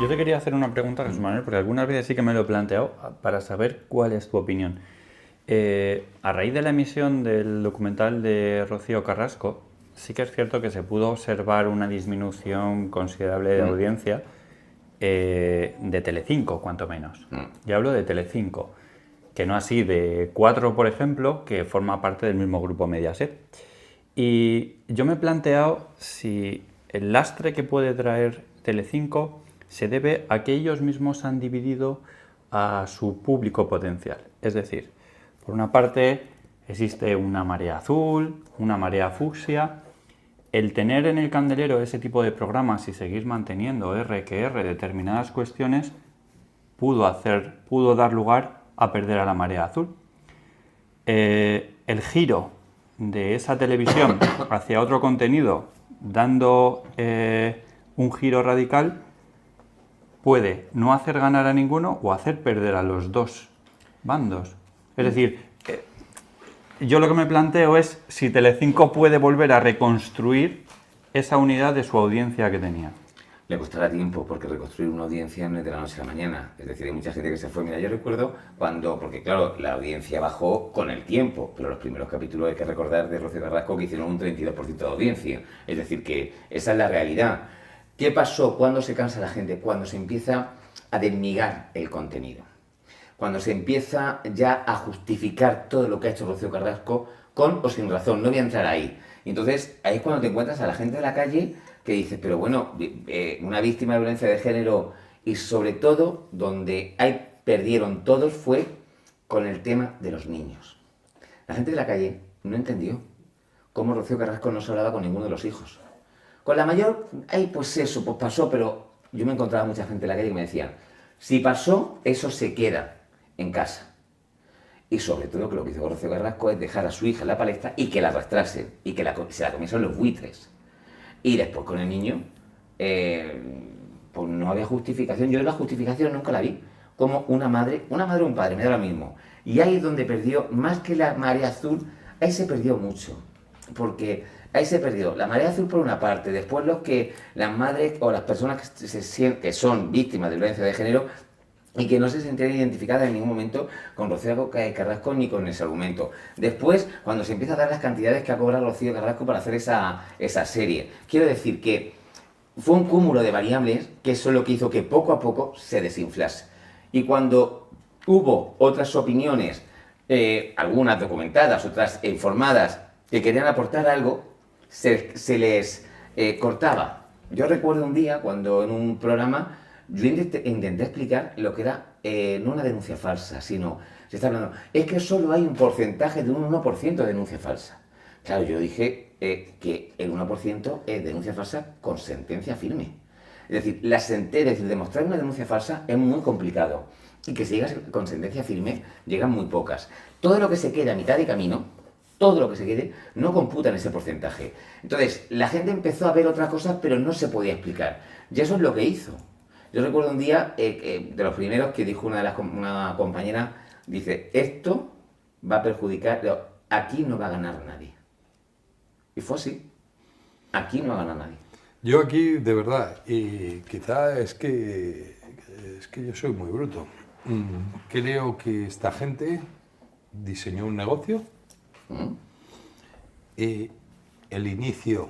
Yo te quería hacer una pregunta, Jesús Manuel, porque algunas veces sí que me lo he planteado para saber cuál es tu opinión. A raíz de la emisión del documental de Rocío Carrasco, sí que es cierto que se pudo observar una disminución considerable de audiencia de Telecinco, cuanto menos. Yo hablo de Telecinco, que no así de Cuatro, por ejemplo, que forma parte del mismo grupo Mediaset. Y yo me he planteado si el lastre que puede traer Telecinco se debe a que ellos mismos han dividido a su público potencial. Es decir, por una parte existe una marea azul, una marea fucsia. El tener en el candelero ese tipo de programas y seguir manteniendo R que R determinadas cuestiones pudo dar lugar a perder a la marea azul. El giro de esa televisión hacia otro contenido, dando un giro radical, puede no hacer ganar a ninguno o hacer perder a los dos bandos. Es decir, yo lo que me planteo es si Telecinco puede volver a reconstruir esa unidad de su audiencia que tenía. Le costará tiempo, porque reconstruir una audiencia no es de la noche a la mañana. Es decir, hay mucha gente que se fue. Mira, yo recuerdo cuando, porque claro, la audiencia bajó con el tiempo, pero los primeros capítulos hay que recordar de Rocío Carrasco que hicieron un 32% de audiencia. Es decir, que esa es la realidad. ¿Qué pasó? ¿Cuándo se cansa la gente? Cuando se empieza a desmigar el contenido. Cuando se empieza ya a justificar todo lo que ha hecho Rocío Carrasco con o sin razón. No voy a entrar ahí. Entonces, ahí es cuando te encuentras a la gente de la calle que dice, pero bueno, una víctima de violencia de género y sobre todo donde perdieron todos fue con el tema de los niños. La gente de la calle no entendió cómo Rocío Carrasco no se hablaba con ninguno de los hijos. Con la mayor, pues eso, pues pasó, pero yo me encontraba mucha gente en la calle que me decía, si pasó, eso se queda en casa. Y sobre todo que lo que hizo Rocío Carrasco es dejar a su hija en la palestra y que la arrastrase y que se la comiesen los buitres. Y después con el niño, pues no había justificación. Yo la justificación nunca la vi. Como una madre o un padre, me da lo mismo. Y ahí es donde perdió, más que la marea azul, ahí se perdió mucho. Porque ahí se perdió la marea azul por una parte, después las madres o las personas que son víctimas de violencia de género y que no se sentían identificadas en ningún momento con Rocío Carrasco ni con ese argumento. Después, cuando se empieza a dar las cantidades que ha cobrado Rocío Carrasco para hacer esa serie, quiero decir que fue un cúmulo de variables que eso es lo que hizo que poco a poco se desinflase. Y cuando hubo otras opiniones, algunas documentadas, otras informadas, que querían aportar algo, se les cortaba. Yo recuerdo un día cuando en un programa yo intenté explicar lo que era no una denuncia falsa, sino, se está hablando, es que solo hay un porcentaje de un 1% de denuncia falsa. Claro, yo dije que el 1% es denuncia falsa con sentencia firme. Es decir, demostrar una denuncia falsa es muy complicado. Y que si llegas con sentencia firme, llegan muy pocas. Todo lo que se quede a mitad de camino, todo lo que se quede, no computa en ese porcentaje. Entonces, la gente empezó a ver otras cosas, pero no se podía explicar. Y eso es lo que hizo. Yo recuerdo un día, de los primeros, que dijo una compañera, dice, esto va a perjudicar, aquí no va a ganar nadie. Y fue así. Aquí no va a ganar nadie. Yo aquí, de verdad, y quizá es que yo soy muy bruto. Creo que esta gente diseñó un negocio. El inicio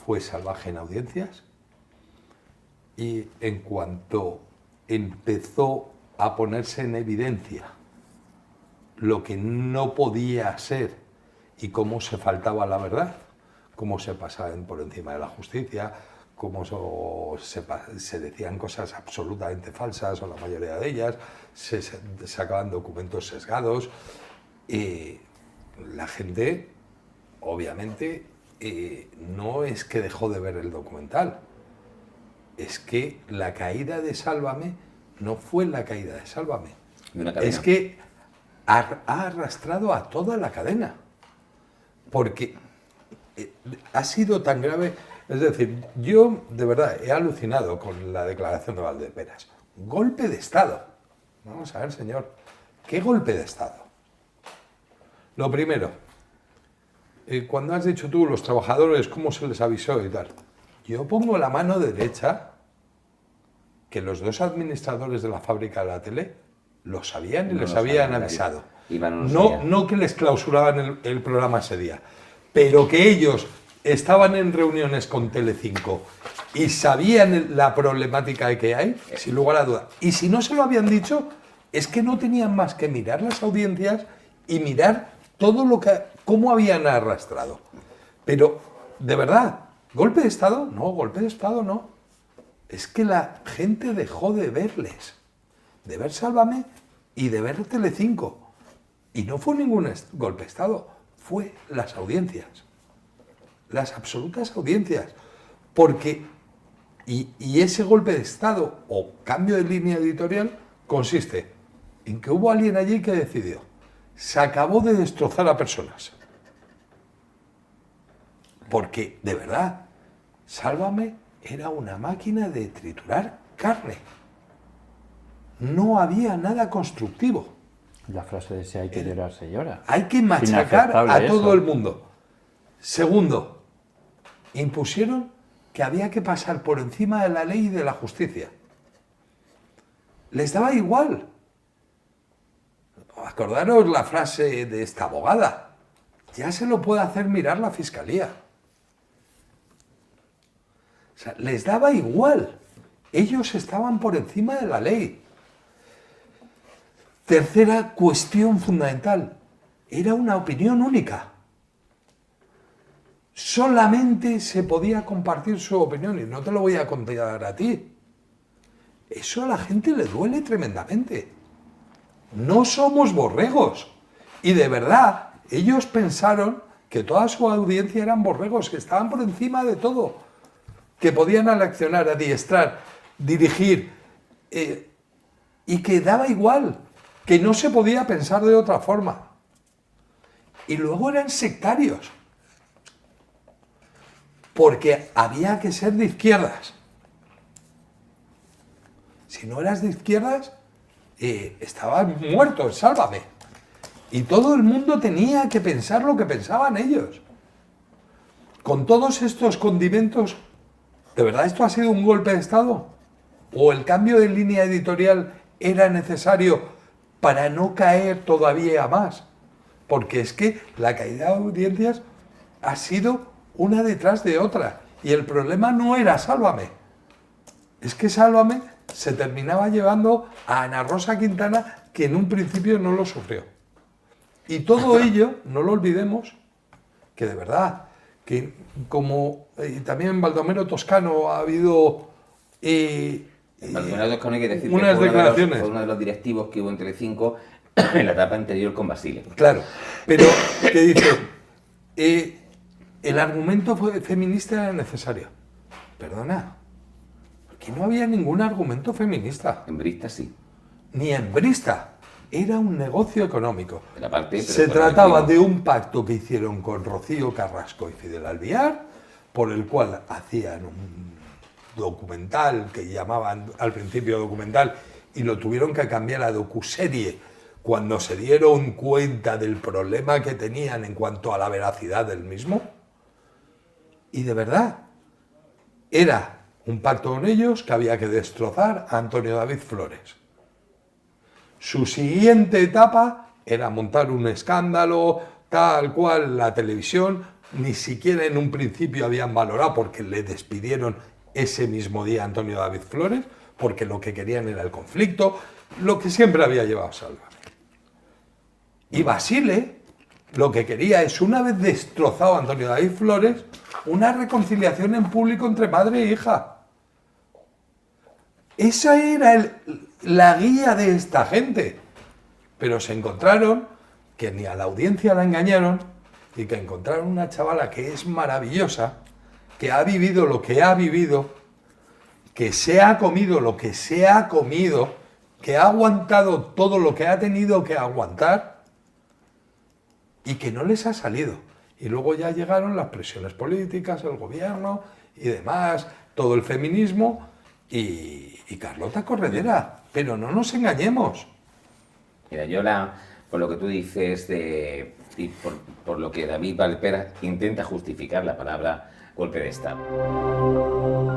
fue salvaje en audiencias. Y en cuanto empezó a ponerse en evidencia lo que no podía ser y cómo se faltaba la verdad, cómo se pasaban por encima de la justicia, cómo se decían cosas absolutamente falsas, o la mayoría de ellas, se sacaban documentos sesgados, la gente, obviamente, no es que dejó de ver el documental, es que la caída de Sálvame no fue la caída de Sálvame. Es que ha arrastrado a toda la cadena. Porque ha sido tan grave. Es decir, yo de verdad he alucinado con la declaración de Valdeperas. Golpe de Estado. Vamos a ver, señor. ¿Qué golpe de Estado? Lo primero, cuando has dicho tú, los trabajadores, ¿cómo se les avisó y tal? Yo pongo la mano derecha que los dos administradores de la fábrica de la tele lo sabían y No les lo habían sabían, avisado. Iván no lo sabía. No que les clausuraban el programa ese día, pero que ellos estaban en reuniones con Telecinco y sabían la problemática que hay, sin lugar a duda. Y si no se lo habían dicho, es que no tenían más que mirar las audiencias y mirar todo lo que, cómo habían arrastrado. Pero, de verdad, ¿golpe de Estado? No, golpe de Estado no. Es que la gente dejó de verles, de ver Sálvame y de ver Telecinco. Y no fue ningún golpe de Estado, fue las audiencias. Las absolutas audiencias. Porque, y ese golpe de Estado o cambio de línea editorial consiste en que hubo alguien allí que decidió. Se acabó de destrozar a personas. Porque, de verdad, Sálvame era una máquina de triturar carne. No había nada constructivo. La frase de si hay que llorar, se llora. Hay que machacar Inaceptable a todo eso. el mundo. Segundo, impusieron que había que pasar por encima de la ley y de la justicia. Les daba igual. Acordaros la frase de esta abogada. Ya se lo puede hacer mirar la fiscalía. O sea, les daba igual. Ellos estaban por encima de la ley. Tercera cuestión fundamental. Era una opinión única. Solamente se podía compartir su opinión y no te lo voy a contar a ti. Eso a la gente le duele tremendamente. No somos borregos. Y de verdad, ellos pensaron que toda su audiencia eran borregos, que estaban por encima de todo, que podían aleccionar, adiestrar, dirigir, y que daba igual, que no se podía pensar de otra forma. Y luego eran sectarios, porque había que ser de izquierdas. Si no eras de izquierdas, estabas muerto, Sálvame. Y todo el mundo tenía que pensar lo que pensaban ellos. Con todos estos condimentos, ¿de verdad esto ha sido un golpe de Estado? ¿O el cambio de línea editorial era necesario para no caer todavía más? Porque es que la caída de audiencias ha sido una detrás de otra. Y el problema no era Sálvame. Es que Sálvame se terminaba llevando a Ana Rosa Quintana, que en un principio no lo sufrió. Y todo ello, no lo olvidemos, que de verdad, que como también en Baldomero Toscano ha habido Baldomero Toscano hay que decir unas que declaraciones. fue uno de los directivos que hubo en Telecinco en la etapa anterior con Basile. Claro, pero que dice, el argumento feminista era necesario. Perdona, aquí no había ningún argumento feminista, En Brista sí. ni en Brista. Era un negocio económico. Era parte, pero Se por lo trataba mismo. de un pacto que hicieron con Rocío Carrasco y Fidel Albiar, por el cual hacían un documental que llamaban al principio documental y lo tuvieron que cambiar a docuserie cuando se dieron cuenta del problema que tenían en cuanto a la veracidad del mismo. Y de verdad, era un pacto con ellos que había que destrozar a Antonio David Flores. Su siguiente etapa era montar un escándalo, tal cual, la televisión, ni siquiera en un principio habían valorado porque le despidieron ese mismo día a Antonio David Flores, porque lo que querían era el conflicto, lo que siempre había llevado Sálvame. Y Basile lo que quería es, una vez destrozado a Antonio David Flores, una reconciliación en público entre madre e hija. Esa era la guía de esta gente. Pero se encontraron que ni a la audiencia la engañaron y que encontraron una chavala que es maravillosa, que ha vivido lo que ha vivido, que se ha comido lo que se ha comido, que ha aguantado todo lo que ha tenido que aguantar y que no les ha salido. Y luego ya llegaron las presiones políticas, el gobierno y demás, todo el feminismo y Carlota Corredera. Pero no nos engañemos. Mira, yo por lo que tú dices y por lo que David Valpera intenta justificar la palabra golpe de Estado.